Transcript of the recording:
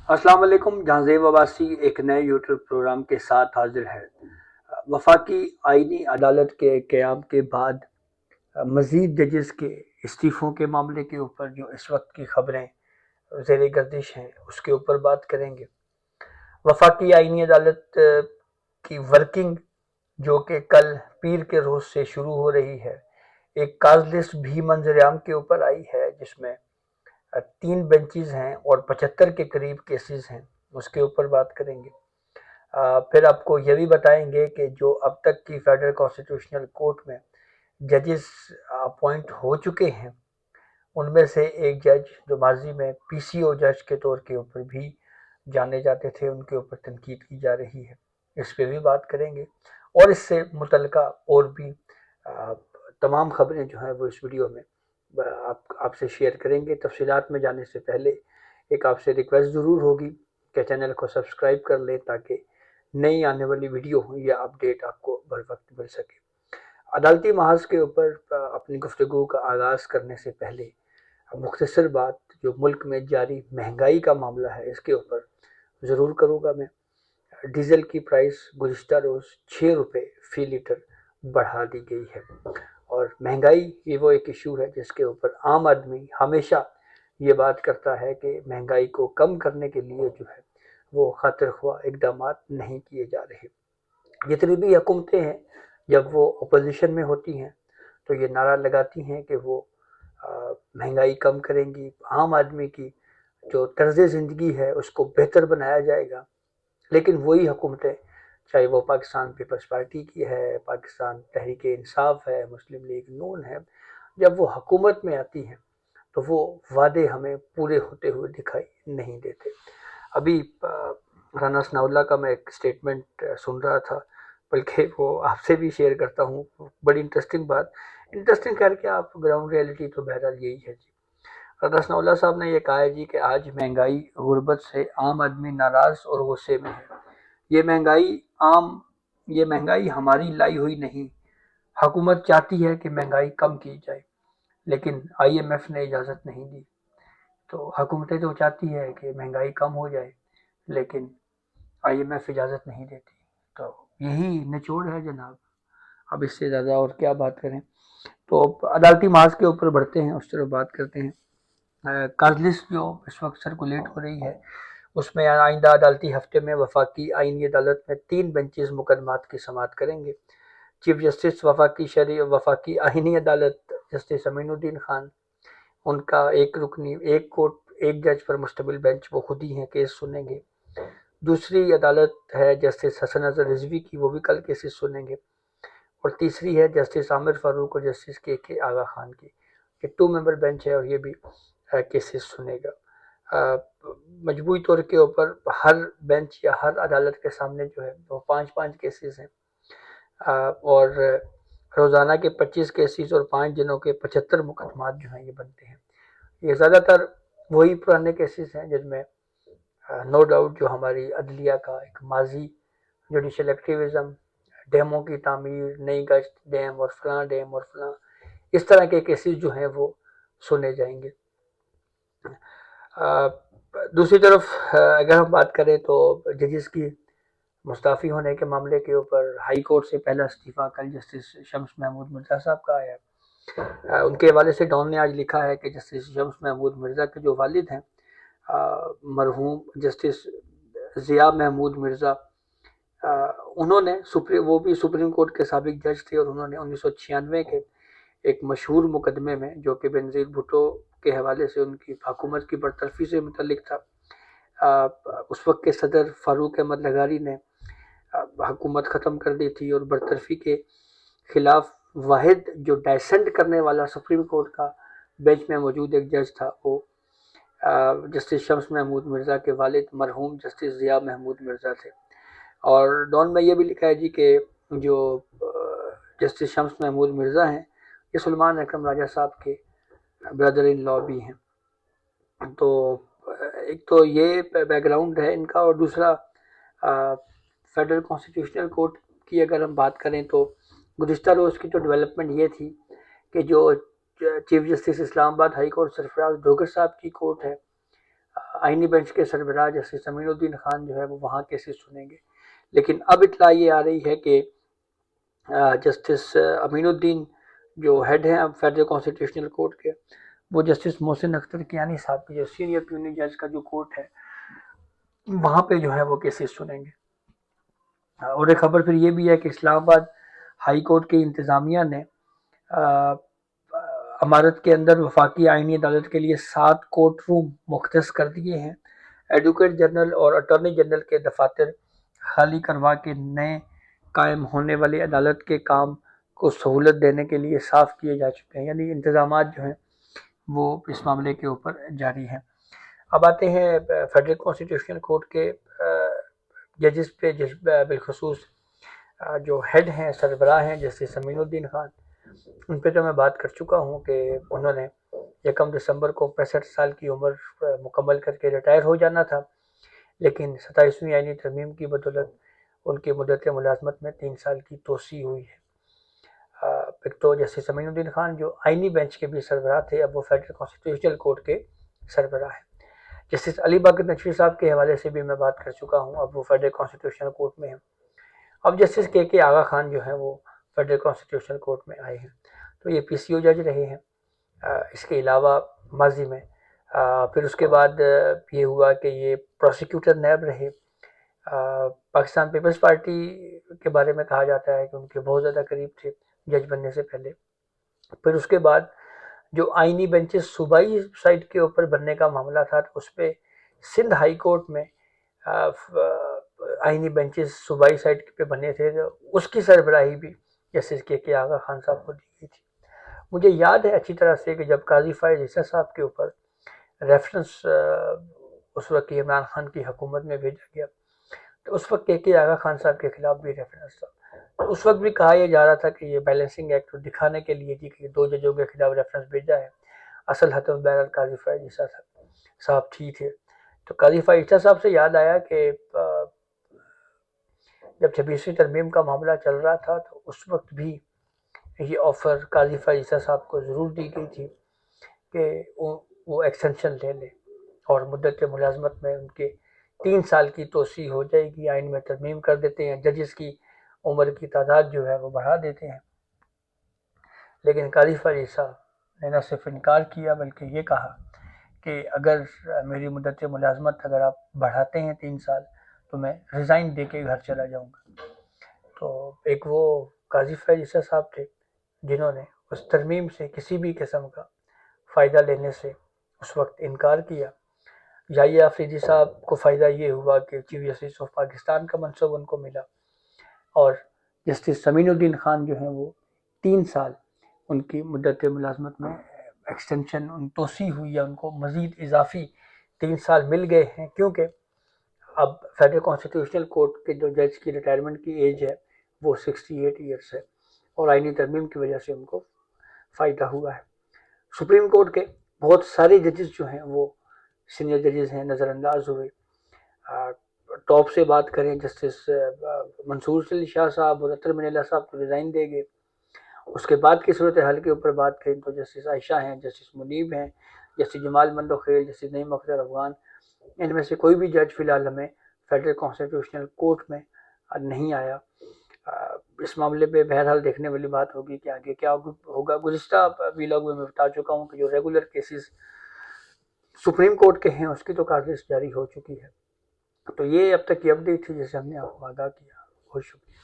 السلام علیکم. جہاں وباسی ایک نئے یوٹیوب پروگرام کے ساتھ حاضر ہے. وفاقی آئینی عدالت کے قیام کے بعد مزید ججز کے استعفوں کے معاملے کے اوپر جو اس وقت کی خبریں زیر گردش ہیں اس کے اوپر بات کریں گے. وفاقی آئینی عدالت کی ورکنگ جو کہ کل پیر کے روز سے شروع ہو رہی ہے، ایک کاز لسٹ بھی منظر عام کے اوپر آئی ہے جس میں 3 بینچز ہیں اور 75 کے قریب کیسز ہیں. اس کے اوپر بات کریں گے. پھر آپ کو یہ بھی بتائیں گے کہ جو اب تک کی فیڈرل کانسٹیٹیوشنل کورٹ میں ججز اپوائنٹ ہو چکے ہیں ان میں سے ایک جج جو ماضی میں پی سی او جج کے طور کے اوپر بھی جانے جاتے تھے، ان کے اوپر تنقید کی جا رہی ہے. اس پہ بھی بات کریں گے اور اس سے متعلقہ اور بھی تمام خبریں جو ہیں وہ اس ویڈیو میں آپ سے شیئر کریں گے. تفصیلات میں جانے سے پہلے ایک آپ سے ریکویسٹ ضرور ہوگی کہ چینل کو سبسکرائب کر لیں تاکہ نئی آنے والی ویڈیو یا اپڈیٹ آپ کو بر وقت مل سکے. عدالتی محاذ کے اوپر اپنی گفتگو کا آغاز کرنے سے پہلے مختصر بات جو ملک میں جاری مہنگائی کا معاملہ ہے اس کے اوپر ضرور کروں گا. میں ڈیزل کی پرائس گزشتہ روز 6 روپے فی لیٹر بڑھا دی گئی ہے اور مہنگائی یہ وہ ایک ایشو ہے جس کے اوپر عام آدمی ہمیشہ یہ بات کرتا ہے کہ مہنگائی کو کم کرنے کے لیے جو ہے وہ خاطر خواہ اقدامات نہیں کیے جا رہے. جتنی بھی حکومتیں ہیں جب وہ اپوزیشن میں ہوتی ہیں تو یہ نعرہ لگاتی ہیں کہ وہ مہنگائی کم کریں گی، عام آدمی کی جو طرز زندگی ہے اس کو بہتر بنایا جائے گا. لیکن وہی حکومتیں چاہے وہ پاکستان پیپلز پارٹی کی ہے، پاکستان تحریک انصاف ہے، مسلم لیگ نون ہے، جب وہ حکومت میں آتی ہیں تو وہ وعدے ہمیں پورے ہوتے ہوئے دکھائی نہیں دیتے. ابھی رانا ثناء اللہ کا میں ایک سٹیٹمنٹ سن رہا تھا، بلکہ وہ آپ سے بھی شیئر کرتا ہوں. بڑی انٹرسٹنگ کر کے آپ گراؤنڈ ریئلٹی تو بہرحال یہی ہے جی. رانا ثناء اللہ صاحب نے یہ کہا ہے جی کہ آج مہنگائی غربت سے عام آدمی ناراض اور غصے میں ہے. یہ مہنگائی ہماری لائی ہوئی نہیں. حکومت چاہتی ہے کہ مہنگائی کم کی جائے لیکن آئی ایم ایف نے اجازت نہیں دی. تو حکومتیں تو چاہتی ہے کہ مہنگائی کم ہو جائے لیکن آئی ایم ایف اجازت نہیں دیتی. تو یہی نچوڑ ہے جناب. اب اس سے زیادہ اور کیا بات کریں. تو عدالتی محاذ کے اوپر بڑھتے ہیں، اس طرح بات کرتے ہیں. کاز لسٹ جو اس وقت سرکولیٹ ہو رہی ہے اس میں آئندہ عدالتی ہفتے میں وفاقی آئینی عدالت میں 3 بینچز مقدمات کی سماعت کریں گے. چیف جسٹس وفاقی آئینی عدالت جسٹس امین الدین خان، ان کا ایک رکنی ایک کوٹ ایک جج پر مشتمل بینچ وہ خود ہی ہیں کیس سنیں گے. دوسری عدالت ہے جسٹس حسن اظہر رضوی کی، وہ بھی کل کیسز سنیں گے. اور تیسری ہے جسٹس عامر فاروق اور جسٹس کے آغا خان کی. یہ 2 ممبر بینچ ہے اور یہ بھی کیسز سنے گا. مجموعی طور کے اوپر ہر بینچ یا ہر عدالت کے سامنے جو ہے وہ 5 کیسز ہیں اور روزانہ کے 25 کیسز اور 5 دنوں کے 75 مقدمات جو ہیں یہ بنتے ہیں. یہ زیادہ تر وہی پرانے کیسز ہیں جن میں نو ڈاؤٹ جو ہماری عدلیہ کا ایک ماضی جوڈیشل ایکٹیویزم، ڈیموں کی تعمیر، نئی گشت ڈیم اور فلاں اس طرح کے کیسز جو ہیں وہ سنے جائیں گے. دوسری طرف اگر ہم بات کریں تو ججز کی مستعفی ہونے کے معاملے کے اوپر ہائی کورٹ سے پہلا استعفیٰ کل جسٹس شمس محمود مرزا صاحب کا آیا. ان کے حوالے سے ڈان نے آج لکھا ہے کہ جسٹس شمس محمود مرزا کے جو والد ہیں مرحوم جسٹس ضیاء محمود مرزا، انہوں نے وہ بھی سپریم کورٹ کے سابق جج تھے اور انہوں نے 1996 کے ایک مشہور مقدمے میں جو کہ بینظیر بھٹو کے حوالے سے ان کی حکومت کی برطرفی سے متعلق تھا، اس وقت کے صدر فاروق احمد لغاری نے حکومت ختم کر دی تھی اور برطرفی کے خلاف واحد جو ڈائسنٹ کرنے والا سپریم کورٹ کا بینچ میں موجود ایک جج تھا وہ جسٹس شمس محمود مرزا کے والد مرحوم جسٹس ضیاء محمود مرزا تھے. اور ڈان میں یہ بھی لکھا ہے جی کہ جو جسٹس شمس محمود مرزا ہیں یہ سلمان اکرم راجہ صاحب کے بردر ان لا بھی ہیں. تو ایک تو یہ بیک گراؤنڈ ہے ان کا، اور دوسرا فیڈرل کانسٹیٹیوشنل کورٹ کی اگر ہم بات کریں تو گزشتہ روز کی جو ڈیولپمنٹ یہ تھی کہ جو چیف جسٹس اسلام آباد ہائی کورٹ سرفراز ڈوگر صاحب کی کورٹ ہے آئینی بینچ کے سربراہ جسٹس امین الدین خان جو ہے وہ وہاں کیسز سنیں گے، لیکن اب اطلاع یہ آ رہی ہے کہ جسٹس امین الدین جو ہیڈ ہیں اب فیڈرل کانسٹیٹیوشنل کورٹ کے، وہ جسٹس محسن اختر کیانی صاحب کی جو سینئر پیونی جج کا جو کورٹ ہے وہاں پہ جو ہے وہ کیسز سنیں گے۔ اور ایک خبر پھر یہ بھی ہے کہ اسلام آباد ہائی کورٹ کی انتظامیہ نے عمارت کے اندر وفاقی آئینی عدالت کے لیے 7 کورٹ روم مختص کر دیے ہیں۔ ایڈوکیٹ جنرل اور اٹارنی جنرل کے دفاتر خالی کروا کے نئے قائم ہونے والی عدالت کے کام کو سہولت دینے کے لیے صاف کیے جا چکے ہیں، یعنی انتظامات جو ہیں وہ اس معاملے کے اوپر جاری ہیں۔ اب آتے ہیں فیڈرل کانسٹیٹیوشنل کورٹ کے ججز پہ، بالخصوص جو ہیڈ ہیں، سربراہ ہیں جسٹس امین الدین خان، ان پہ تو میں بات کر چکا ہوں کہ انہوں نے 1 دسمبر کو 65 سال کی عمر مکمل کر کے ریٹائر ہو جانا تھا، لیکن 27ویں آئینی ترمیم کی بدولت ان کی مدت ملازمت میں 3 سال کی توسیع ہوئی ہے۔ ایک تو جسٹس امین الدین خان جو آئینی بینچ کے بھی سربراہ تھے، اب وہ فیڈرل کانسٹیٹیوشنل کورٹ کے سربراہ ہیں۔ جسٹس علی باقر نقوی صاحب کے حوالے سے بھی میں بات کر چکا ہوں، اب وہ فیڈرل کانسٹیٹیوشنل کورٹ میں ہیں۔ اب جسٹس کے آغا خان جو ہیں وہ فیڈرل کانسٹیٹیوشنل کورٹ میں آئے ہیں، تو یہ پی سی او جج رہے ہیں۔ اس کے علاوہ ماضی میں پھر اس کے بعد یہ ہوا کہ یہ پروسیکیوٹر نیب رہے۔ پاکستان پیپلز پارٹی کے بارے میں کہا جاتا ہے کہ ان کے بہت زیادہ قریب تھے جج بننے سے پہلے۔ پھر اس کے بعد جو آئینی بینچز صوبائی سائٹ کے اوپر بننے کا معاملہ تھا، تو اس پہ سندھ ہائی کورٹ میں آئینی بینچز صوبائی سائٹ پہ بنے تھے، تو اس کی سربراہی بھی جسٹس کے آغا خان صاحب کو دی گئی تھی۔ مجھے یاد ہے اچھی طرح سے کہ جب قاضی فائز عیسیٰ صاحب کے اوپر ریفرنس اس وقت عمران خان کی حکومت میں بھیجا گیا، تو اس وقت کے آغا خان صاحب کے خلاف بھی ریفرنس تھا، تو اس وقت بھی کہا یہ جا رہا تھا کہ یہ بیلنسنگ ایکٹ دکھانے کے لیے کہ یہ 2 ججوں کے خلاف ریفرنس بھیجا ہے، اصل ہدف بہرحال قاضی فائز عیسیٰ صاحب ٹھیک ہے۔ تو قاضی فائز عیسیٰ صاحب سے یاد آیا کہ جب 26ویں ترمیم کا معاملہ چل رہا تھا، تو اس وقت بھی یہ آفر قاضی فائز عیسیٰ صاحب کو ضرور دی گئی تھی کہ وہ ایکسٹینشن لے لیں اور مدت ملازمت میں ان کے 3 سال کی توسیع ہو جائے گی، آئین میں ترمیم کر دیتے ہیں، ججز کی عمر کی تعداد جو ہے وہ بڑھا دیتے ہیں۔ لیکن قاضی فائز عیسیٰ نے نہ صرف انکار کیا بلکہ یہ کہا کہ اگر میری مدت ملازمت اگر آپ بڑھاتے ہیں 3 سال تو میں ریزائن دے کے گھر چلا جاؤں گا۔ تو ایک وہ قاضی فائز عیسیٰ صاحب تھے جنہوں نے اس ترمیم سے کسی بھی قسم کا فائدہ لینے سے اس وقت انکار کیا۔ یحییٰ آفریدی صاحب کو فائدہ یہ ہوا کہ چیف جسٹس آف پاکستان کا منصب ان کو ملا، اور جسٹس امین الدین خان جو ہیں وہ 3 سال ان کی مدت ملازمت میں ایکسٹینشن توسیع ہوئی ہے، ان کو مزید اضافی 3 سال مل گئے ہیں، کیونکہ اب فیڈرل کانسٹیٹیوشنل کورٹ کے جو جج کی ریٹائرمنٹ کی ایج ہے وہ 68 ایئرس ہے، اور آئینی ترمیم کی وجہ سے ان کو فائدہ ہوا ہے۔ سپریم کورٹ کے بہت سارے ججز جو ہیں وہ سینئر ججز ہیں، نظر انداز ہوئے۔ ٹاپ سے بات کریں، جسٹس منصور علی شاہ صاحب اور اطہر من اللہ صاحب کو ریزائن دے گئے۔ اس کے بعد کی صورتحال کے اوپر بات کریں تو جسٹس عائشہ ہیں، جسٹس منیب ہیں، جسٹس جمال مندوخیل، جسٹس نعیم اختر افغان، ان میں سے کوئی بھی جج فی الحال ہمیں فیڈرل کانسٹیٹیوشنل کورٹ میں نہیں آیا۔ اس معاملے پہ بہرحال دیکھنے والی بات ہوگی کہ آگے کیا ہوگا۔ گزشتہ ویلاگ میں بتا چکا ہوں کہ جو ریگولر کیسز سپریم کورٹ کے ہیں اس کی تو کارلسٹ جاری ہو چکی ہے۔ تو یہ اب تک کی اپڈیٹ تھی جسے ہم نے آپ کو آگاہ کیا۔ بہت شکریہ۔